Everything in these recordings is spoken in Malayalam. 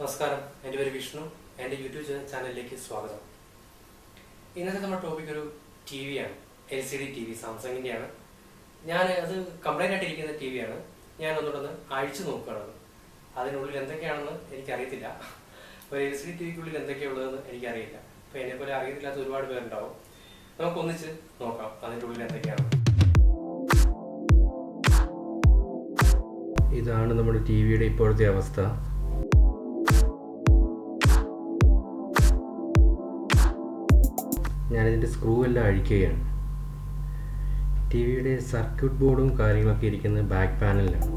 നമസ്കാരം, എൻ്റെ പേര് വിഷ്ണു. എൻ്റെ യൂട്യൂബ് ചാനലിലേക്ക് സ്വാഗതം. ഇന്നത്തെ നമ്മുടെ ടോപ്പിക് ഒരു ടി വിയാണ്. LCD TV, സാംസങ്ങിൻ്റെയാണ്. ഞാൻ അത് കംപ്ലൈൻ്റ് ആയിട്ടിരിക്കുന്ന ടി വിയാണ്. ഞാൻ ഒന്നുകൂടെ അഴിച്ചു നോക്കുകയാണ്. അതിനുള്ളിൽ എന്തൊക്കെയാണെന്ന് എനിക്കറിയത്തില്ല. ഒരു LCD TVക്കുള്ളിൽ എന്തൊക്കെയുള്ളതെന്ന് എനിക്കറിയില്ല. അപ്പോൾ എന്നെപ്പോലെ അറിയത്തില്ലാത്ത ഒരുപാട് പേരുണ്ടാവും. നമുക്കൊന്നിച്ച് നോക്കാം അതിൻ്റെ ഉള്ളിൽ എന്തൊക്കെയാണ്. ഇതാണ് നമ്മുടെ ടി വിയുടെ ഇപ്പോഴത്തെ അവസ്ഥ. ഞാനിതിൻ്റെ സ്ക്രൂ എല്ലാം അഴിക്കുകയാണ്. ടി വിയുടെ സർക്യൂട്ട് ബോർഡും കാര്യങ്ങളൊക്കെ ഇരിക്കുന്നത് ബാക്ക് പാനലിലാണ്.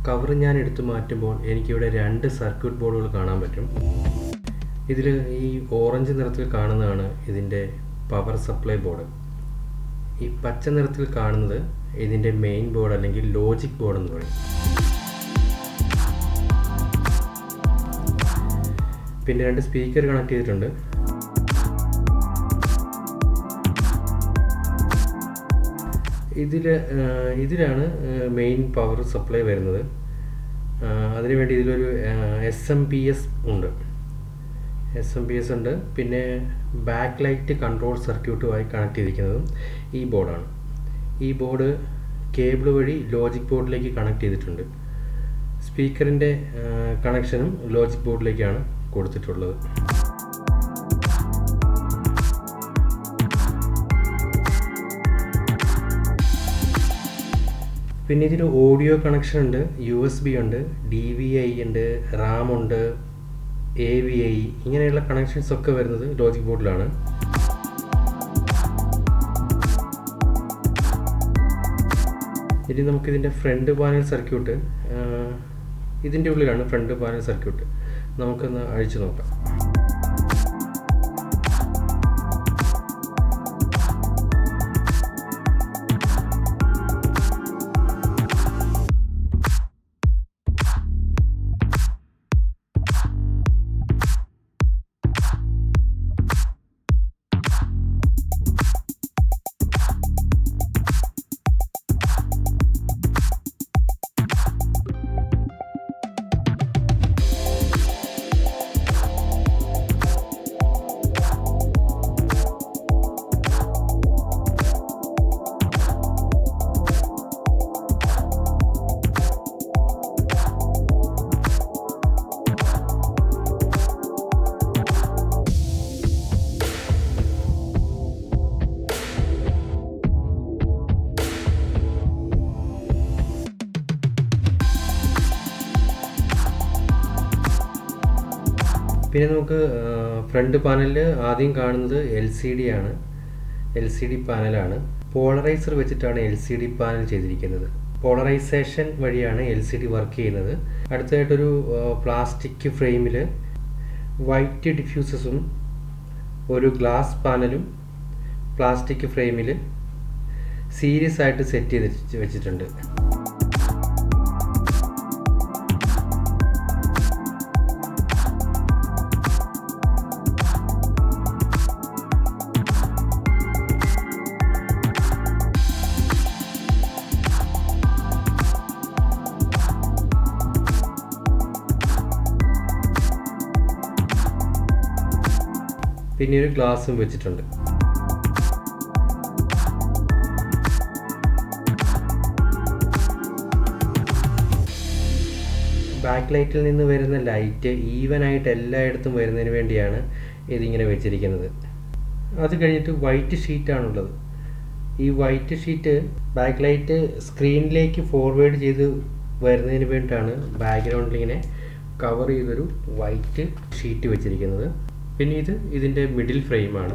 കവർ ഞാൻ എടുത്തു മാറ്റുമ്പോൾ എനിക്കിവിടെ 2 സർക്യൂട്ട് ബോർഡുകൾ കാണാൻ പറ്റും. ഇതിൽ ഈ ഓറഞ്ച് നിറത്തിൽ കാണുന്നതാണ് ഇതിൻ്റെ പവർ സപ്ലൈ ബോർഡ്. ഈ പച്ച നിറത്തിൽ കാണുന്നത് ഇതിൻ്റെ മെയിൻ ബോർഡ് അല്ലെങ്കിൽ ലോജിക് ബോർഡ് എന്ന് പറയും. പിന്നെ 2 സ്പീക്കർ കണക്ട് ചെയ്തിട്ടുണ്ട്. ഇതിലാണ് മെയിൻ പവർ സപ്ലൈ വരുന്നത്. അതിനുവേണ്ടി ഇതിലൊരു SMPS ഉണ്ട്. പിന്നെ ബാക്ക് ലൈറ്റ് കൺട്രോൾ സർക്യൂട്ടുമായി കണക്ട് ചെയ്തിരിക്കുന്നതും ഈ ബോർഡാണ്. ഈ ബോർഡ് കേബിൾ വഴി ലോജിക് ബോർഡിലേക്ക് കണക്ട് ചെയ്തിട്ടുണ്ട്. സ്പീക്കറിൻ്റെ കണക്ഷനും ലോജിക് ബോർഡിലേക്കാണ് കൊടുത്തിട്ടുള്ളത്. പിന്നെ ഇതിന് ഓഡിയോ കണക്ഷൻ ഉണ്ട്, USB ഉണ്ട്, DVI ഉണ്ട്, RAM ഉണ്ട്, AVI, ഇങ്ങനെയുള്ള കണക്ഷൻസ് ഒക്കെ വരുന്നത് ലോജിക് ബോർഡിലാണ്. ഇനി നമുക്കിതിൻ്റെ ഫ്രണ്ട് പാനൽ സർക്യൂട്ട്, ഇതിൻ്റെ ഉള്ളിലാണ് ഫ്രണ്ട് പാനൽ സർക്യൂട്ട്. നമുക്കൊന്ന് അഴിച്ചു നോക്കാം. പിന്നെ നമുക്ക് ഫ്രണ്ട് പാനലിൽ ആദ്യം കാണുന്നത് LCD പാനലാണ്. പോളറൈസർ വെച്ചിട്ടാണ് LCD പാനൽ ചെയ്തിരിക്കുന്നത്. പോളറൈസേഷൻ വഴിയാണ് LCD വർക്ക് ചെയ്യുന്നത്. അടുത്തതായിട്ടൊരു പ്ലാസ്റ്റിക് ഫ്രെയിമിൽ വൈറ്റ് ഡിഫ്യൂസസും ഒരു ഗ്ലാസ് പാനലും പ്ലാസ്റ്റിക് ഫ്രെയിമിൽ സീരീസ് ആയിട്ട് സെറ്റ് ചെയ്ത് വെച്ചിട്ടുണ്ട്. പിന്നെ ഒരു ഗ്ലാസും വെച്ചിട്ടുണ്ട്. ബാക്ക് ലൈറ്റിൽ നിന്ന് വരുന്ന ലൈറ്റ് ഈവനായിട്ട് എല്ലായിടത്തും വരുന്നതിന് വേണ്ടിയാണ് ഇതിങ്ങനെ വെച്ചിരിക്കുന്നത്. അത് കഴിഞ്ഞിട്ട് വൈറ്റ് ഷീറ്റാണുള്ളത്. ഈ വൈറ്റ് ഷീറ്റ് ബാക്ക് ലൈറ്റ് സ്ക്രീനിലേക്ക് ഫോർവേഡ് ചെയ്ത് വരുന്നതിന് വേണ്ടിയിട്ടാണ് ബാക്ക്ഗ്രൗണ്ടിൽ ഇങ്ങനെ കവർ ചെയ്തൊരു വൈറ്റ് ഷീറ്റ് വെച്ചിരിക്കുന്നത്. പിന്നെ ഇതിൻ്റെ മിഡിൽ ഫ്രെയിമാണ്.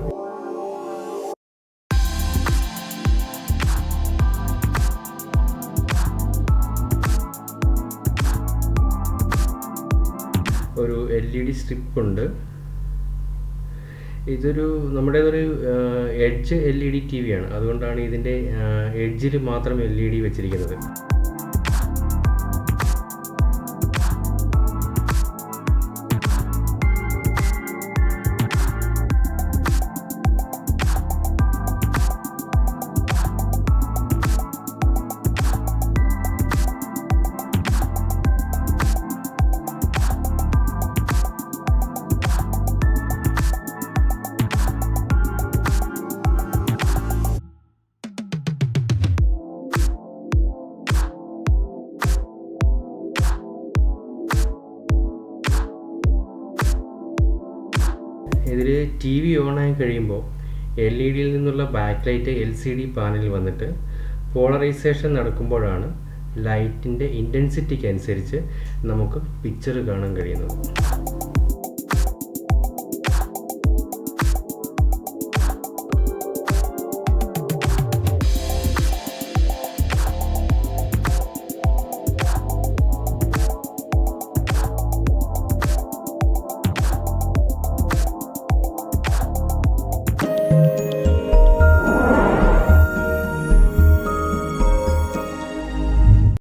ഒരു LED സ്ട്രിപ്പ് ഉണ്ട്. നമ്മുടേതൊരു എഡ്ജ് LED TV ആണ്. അതുകൊണ്ടാണ് ഇതിൻ്റെ എഡ്ജിൽ മാത്രം LED വെച്ചിരിക്കുന്നത്. ഇതിൽ TV ഓണായി കഴിയുമ്പോൾ LED-യിൽ നിന്നുള്ള ബാക്ക് ലൈറ്റ് LCD പാനലിൽ വന്നിട്ട് പോളറൈസേഷൻ നടക്കുമ്പോഴാണ് ലൈറ്റിൻ്റെ ഇൻറ്റൻസിറ്റിക്ക് അനുസരിച്ച് നമുക്ക് പിക്ചർ കാണാൻ കഴിയുന്നത്.